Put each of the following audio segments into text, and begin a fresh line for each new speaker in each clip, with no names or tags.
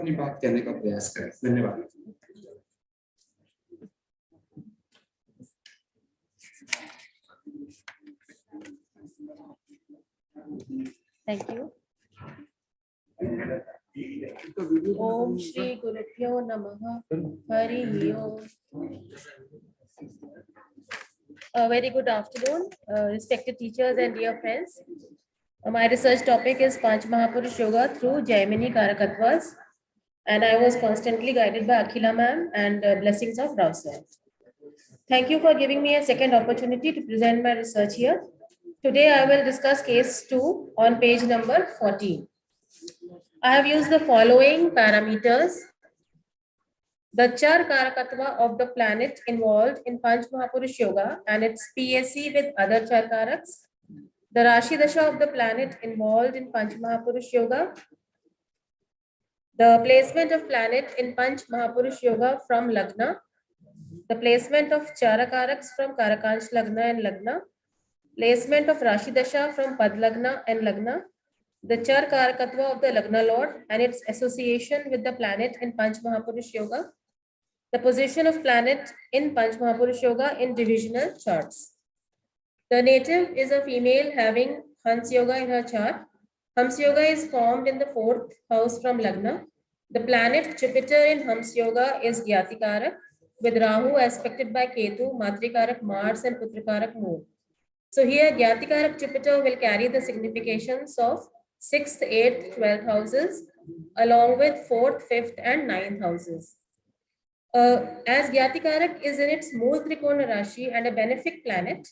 अपनी बात कहने का प्रयास करें। धन्यवाद।
Thank you. Om Shri Gurubhyo Namaha. Hari Om. A very good afternoon, respected teachers and dear friends. My research topic is Panch Mahapurush Yoga through Jaimini Karakatvas, and I was constantly guided by Akhila ma'am and blessings of Rao sir. Thank you for giving me a second opportunity to present my research here. Today I will discuss case 2 on page number 14. I have used the following parameters. The Char Karakatva of the planet involved in Panch Mahapurush Yoga and its PAC with other Char Karaks. The Rashi Dasha of the planet involved in Panch Mahapurush Yoga. The placement of planet in Panch Mahapurush Yoga from Lagna. The placement of Chara Karaks from Karakansh Lagna and Lagna. Placement of Rashi Dasha from Pad Lagna and Lagna. The Char Karakatva of the Lagna Lord and its association with the planet in Panch Mahapurush Yoga. The position of planet in Panch Mahapurush Yoga in divisional charts. The native is a female having Hans Yoga in her chart. Hams Yoga is formed in the 4th house from Lagna. The planet Jupiter in Hams Yoga is Gyatikarak, with Rahu aspected by Ketu, Matrikarak Mars and Putrikarak Moon. So here Gyatikarak Jupiter will carry the significations of 6th, 8th, 12th houses along with 4th, 5th and 9th houses. As Gyatikarak is in its Mool Trikona Rashi and a benefic planet,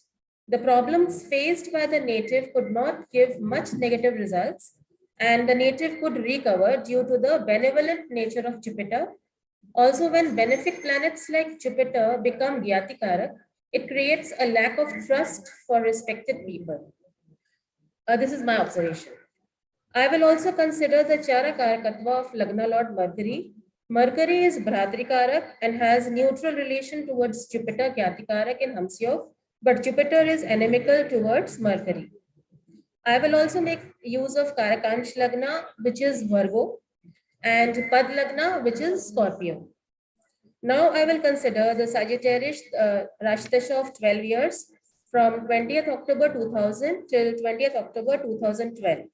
the problems faced by the native could not give much negative results, and the native could recover due to the benevolent nature of Jupiter. Also, when benefic planets like Jupiter become Gyatikarak, it creates a lack of trust for respected people. This is my observation. I will also consider the Chara Karakatva of Lagna Lord Mercury. Mercury is Bharatikarak and has neutral relation towards Jupiter Gyatikarak in Hamsyog, but Jupiter is inimical towards Mercury. I will also make use of Karakansh Lagna, which is Virgo, and Pad Lagna, which is Scorpio. Now I will consider the Sagittarius Rashi Dasha of 12 years from 20th October 2000 till 20th October 2012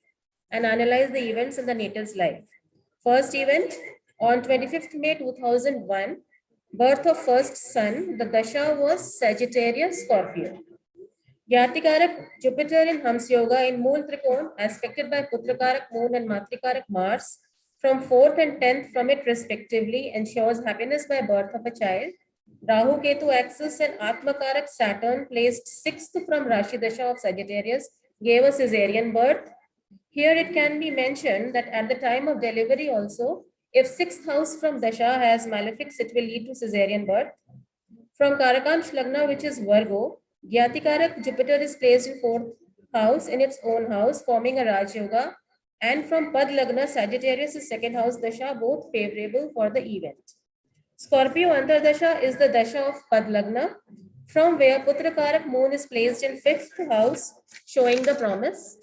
and analyze the events in the native's life. First event, on 25th May 2001, birth of first son, the Dasha was Sagittarius Scorpio. Gyatikarak Jupiter in Hams Yoga in Mool Trikon, aspected by Putrakarak Moon and Matrikarak Mars, from 4th and 10th from it respectively, ensures happiness by birth of a child. Rahu Ketu axis and Atmakarak Saturn placed 6th from Rashi Dasha of Sagittarius gave a caesarean birth. Here it can be mentioned that at the time of delivery also, if 6th house from Dasha has malefics, it will lead to caesarean birth. From Karakansh Lagna, which is Virgo, Gyatikarak Jupiter is placed in 4th house in its own house, forming a Raj Yoga. And from Pad Lagna, Sagittarius is 2nd house Dasha, both favorable for the event. Scorpio Antardasha is the Dasha of Pad Lagna, from where Putrakarak Moon is placed in 5th house, showing the promise.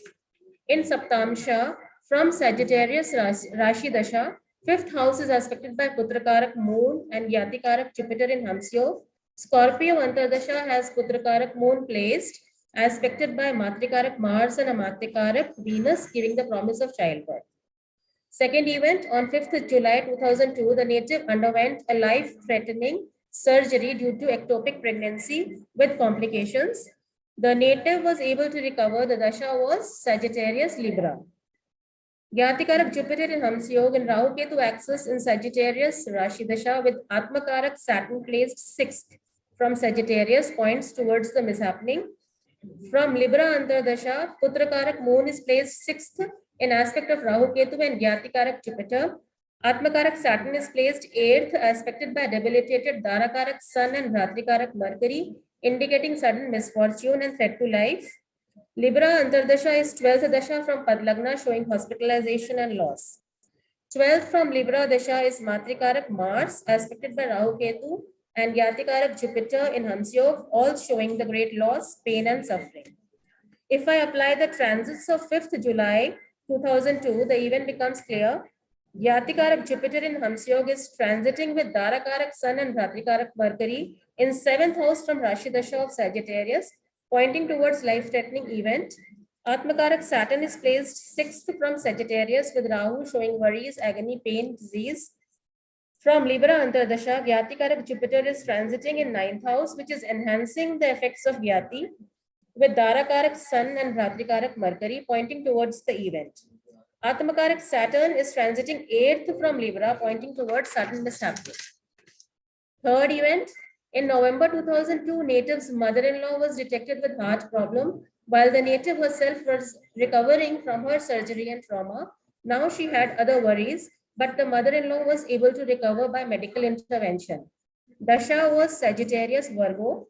In Saptamsha, from Sagittarius Rashi Dasha, 5th house is aspected by Putrakarak Moon and Gyatikarak Jupiter in Hamsyo. Scorpio Antardasha has Putrakarak Moon placed, aspected by Matrikarak Mars and a Matrikarak Venus, giving the promise of childbirth. Second event, on 5th July 2002, the native underwent a life-threatening surgery due to ectopic pregnancy with complications. The native was able to recover. The Dasha was Sagittarius Libra. Gyatikarak Jupiter in Hamsyog and Rahu Ketu axis in Sagittarius Rashi Dasha with Atmakarak Saturn placed 6th from Sagittarius points towards the mishappening. From Libra Antardasha, Putrakarak Moon is placed 6th in aspect of Rahu Ketu and Gyatikarak Jupiter. Atmakarak Saturn is placed 8th, aspected by debilitated Dharakarak Sun and Bhatrikarak Mercury, indicating sudden misfortune and threat to life. Libra Antardasha is 12th Dasha from Pad Lagna, showing hospitalization and loss. 12th from Libra Dasha is Matrikarak Mars, aspected by Rahu Ketu and Gyatikarak Jupiter in Hamsyog, all showing the great loss, pain and suffering. If I apply the transits of 5th July 2002, the event becomes clear. Gyatikarak Jupiter in Hamsyog is transiting with Darakarak Sun and Bhatrikarak Mercury in 7th house from Rashi Dasha of Sagittarius, pointing towards life-threatening event. Atmakarak Saturn is placed 6th from Sagittarius with Rahu showing worries, agony, pain, disease. From Libra Antardasha, Gyatikarak Jupiter is transiting in 9th house, which is enhancing the effects of Gyati, with Darakarak Sun and Bhatrikarak Mercury pointing towards the event. Atmakarak Saturn is transiting 8th from Libra, pointing towards sudden mishappening. Third event, in November 2002, native's mother-in-law was detected with heart problem while the native herself was recovering from her surgery and trauma. Now she had other worries, but the mother-in-law was able to recover by medical intervention. Dasha was Sagittarius Virgo.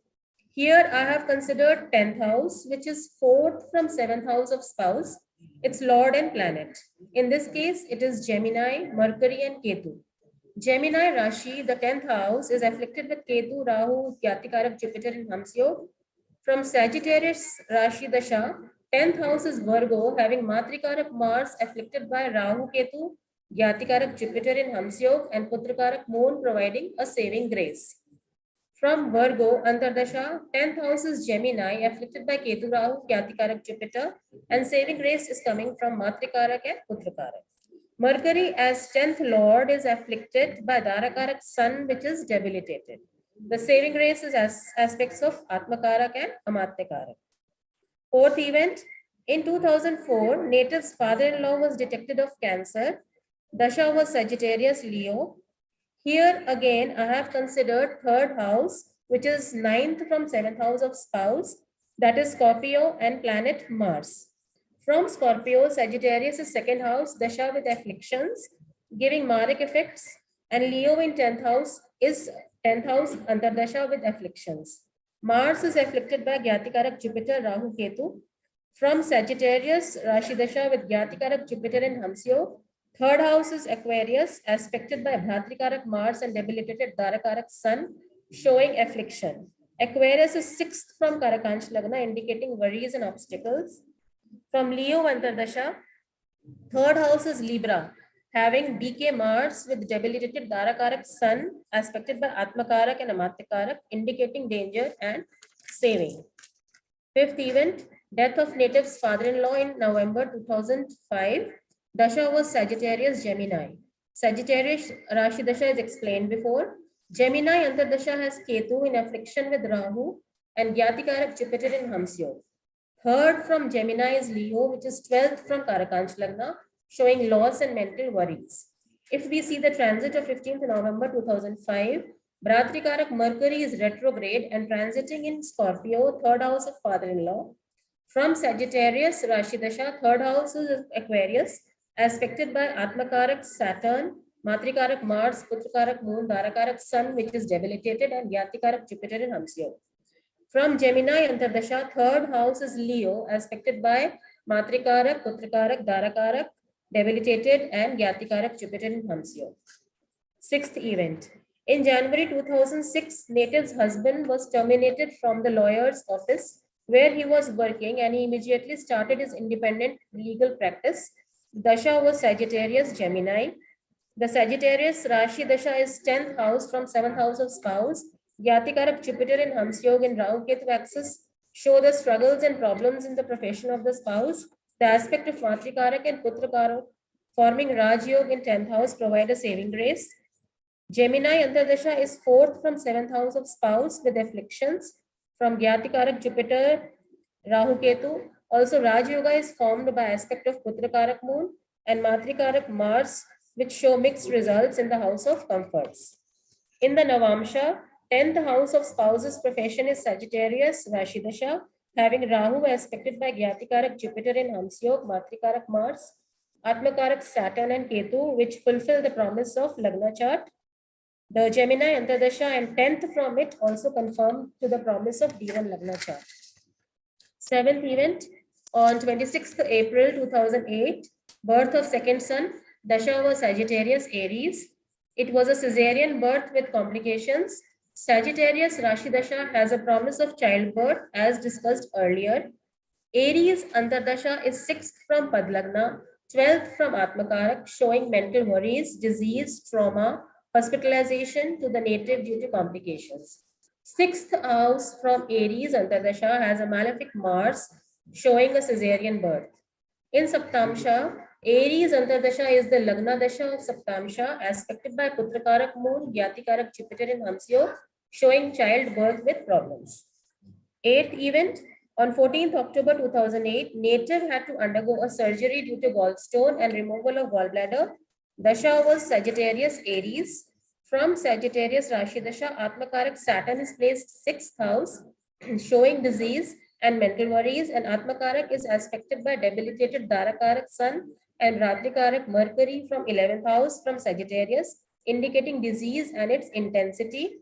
Here I have considered 10th house, which is 4th from 7th house of spouse, its lord and planet. In this case, it is Gemini, Mercury and Ketu. Gemini Rashi, the 10th house, is afflicted with Ketu, Rahu, Gyatikarak Jupiter in Hamsyog. From Sagittarius Rashi Dasha, 10th house is Virgo, having Matrikarak Mars afflicted by Rahu Ketu, Gyatikarak Jupiter in Hamsyog, and Putrakarak Moon providing a saving grace. From Virgo, Antardasha, 10th house is Gemini, afflicted by Ketu Rahu, Gyatikarak Jupiter, and saving grace is coming from Matrikarak and Putrakarak. Mercury as 10th lord is afflicted by Darakarak Sun, which is debilitated. The saving grace is as aspects of Atmakarak and Amatyakarak. Fourth event, in 2004, native's father-in-law was detected of cancer. Dasha was Sagittarius Leo. Here again, I have considered third house, which is 9th from 7th house of spouse, that is Scorpio and planet Mars. From Scorpio, Sagittarius is second house, Dasha with afflictions, giving Maric effects, and Leo in 10th house is 10th house Antardasha with afflictions. Mars is afflicted by Gyatikarak Jupiter, Rahu Ketu. From Sagittarius, Rashi Dasha with Gyatikarak Jupiter in Hamsyo. Third house is Aquarius, aspected by Bhatrikarak Mars and debilitated Darakarak Sun, showing affliction. Aquarius is 6th from Karakansh Lagna, indicating worries and obstacles. From Leo Antardasha, third house is Libra, having DK Mars with debilitated Darakarak Sun, aspected by Atmakarak and Amatyakarak, indicating danger and saving. Fifth event, death of native's father-in-law in November 2005. Dasha was Sagittarius Gemini. Sagittarius Rashi Dasha is explained before. Gemini Antardasha has Ketu in affliction with Rahu and Gyatikarak Jupiter in Hamsyo. Third from Gemini is Leo, which is 12th from Karakansh Lagna, showing loss and mental worries. If we see the transit of 15th November 2005, Bhatrikarak Mercury is retrograde and transiting in Scorpio, third house of father-in-law. From Sagittarius, Rashi Dasha, third house is Aquarius, aspected by Atmakarak Saturn, Matrikarak Mars, Putrakarak Moon, Darakarak Sun, which is debilitated, and Gyatikarak Jupiter in Hamsyo. From Gemini Antardasha, third house is Leo, aspected by Matrikarak, Putrakarak, Darakarak, debilitated, and Gyatikarak Jupiter in Hamsyo. Sixth event. In January 2006, native's husband was terminated from the lawyer's office where he was working, and he immediately started his independent legal practice. Dasha was Sagittarius Gemini. The Sagittarius Rashi Dasha is 10th house from 7th house of spouse. Gyatikarak Jupiter in Hamsyog and Rahu Ketu axis show the struggles and problems in the profession of the spouse. The aspect of Matrikarak and Putrakarak forming Raj Yoga in 10th house provide a saving grace. Gemini Antardasha is 4th from 7th house of spouse with afflictions. From Gyatikarak Jupiter, Rahu Ketu. Also, Raj Yoga is formed by aspect of Putrakarak Moon and Matrikarak Mars, which show mixed results in the house of comforts. In the Navamsha, 10th house of spouse's profession is Sagittarius, Rashi Dasha, having Rahu aspected by Gyatikarak Jupiter in Hamsyog, Matrikarak Mars, Atmakarak Saturn and Ketu, which fulfill the promise of Lagna chart. The Gemini Antardasha and 10th from it also confirm to the promise of D1 Lagna chart. Seventh event, on 26th April 2008, birth of second son. Dasha was Sagittarius Aries. It was a cesarean birth with complications. Sagittarius Rashi Dasha has a promise of childbirth as discussed earlier. Aries Antardasha is 6th from Padlagna, 12th from Atmakarak, showing mental worries, disease, trauma, hospitalization to the native due to complications. 6th house from Aries, Antardasha, has a malefic Mars, showing a caesarean birth. In Saptamsha, Aries Antardasha is the Lagna Dasha of Saptamsha, aspected by Putrakarak Moon, Gyatikarak Jupiter in Hamsyo, showing childbirth with problems. 8th event, on 14th October 2008, native had to undergo a surgery due to gallstone and removal of gallbladder. Dasha was Sagittarius Aries. From Sagittarius Rashi Dasha, Atmakarak Saturn is placed 6th house, showing disease and mental worries, and Atmakarak is aspected by debilitated Darakarak Sun and Ratrikarak Mercury from 11th house from Sagittarius, indicating disease and its intensity.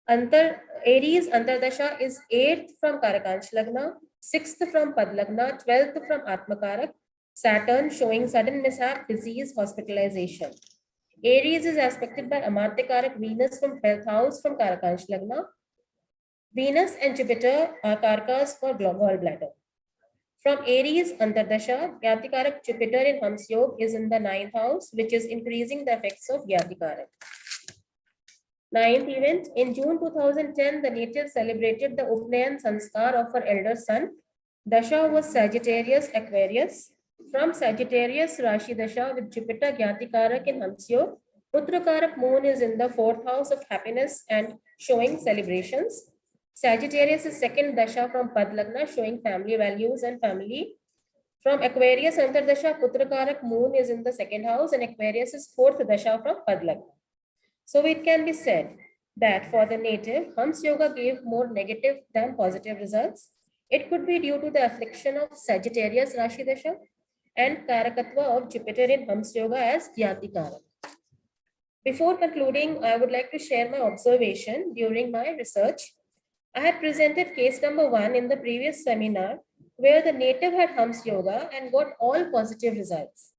Aries Antardasha is 8th from Karakansh Lagna, 6th from Pad Lagna, 12th from Atmakarak, Saturn showing sudden mishap, disease, hospitalization. Aries is aspected by Amartyakarak Venus from 12th house from Karakansh Lagna. Venus and Jupiter are Karkas for gallbladder. From Aries Antardasha, Gyatikarak Jupiter in Hamsyog is in the 9th house, which is increasing the effects of Gyatikarak. 9th event, in June 2010, the native celebrated the Upnayan Sanskar of her elder son. Dasha was Sagittarius Aquarius. From Sagittarius Rashi Dasha with Jupiter Gyatikarak in Hamsyo, Putrakarak moon is in the 4th house of happiness and showing celebrations. Sagittarius is second Dasha from Pad Lagna, showing family values and family. From Aquarius Antardasha, Putrakarak moon is in the 2nd house and Aquarius is 4th Dasha from Pad Lagna. So it can be said that for the native, Hams Yoga gave more negative than positive results. It could be due to the affliction of Sagittarius Rashi Dasha and Karakatva of Jupiter in Hams Yoga as Yati Karak. Before concluding, I would like to share my observation during my research. I had presented case number 1 in the previous seminar where the native had Hams Yoga and got all positive results,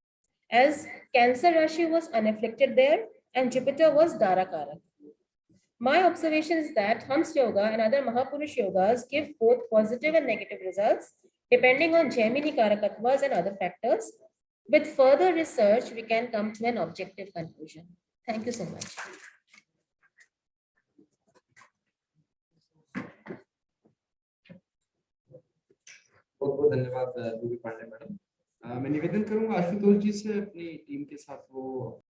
as Cancer Rashi was unafflicted there and Jupiter was Darakarak. My observation is that Hams Yoga and other Mahapurush Yogas give both positive and negative results depending on Gemini Karakatvas and other factors. With further research, we can come to an objective conclusion. Thank you so much.
बहुत बहुत धन्यवाद दूरी Pandey madam. मैं निवेदन करूंगा आशुतोष जी से अपनी team के साथ वो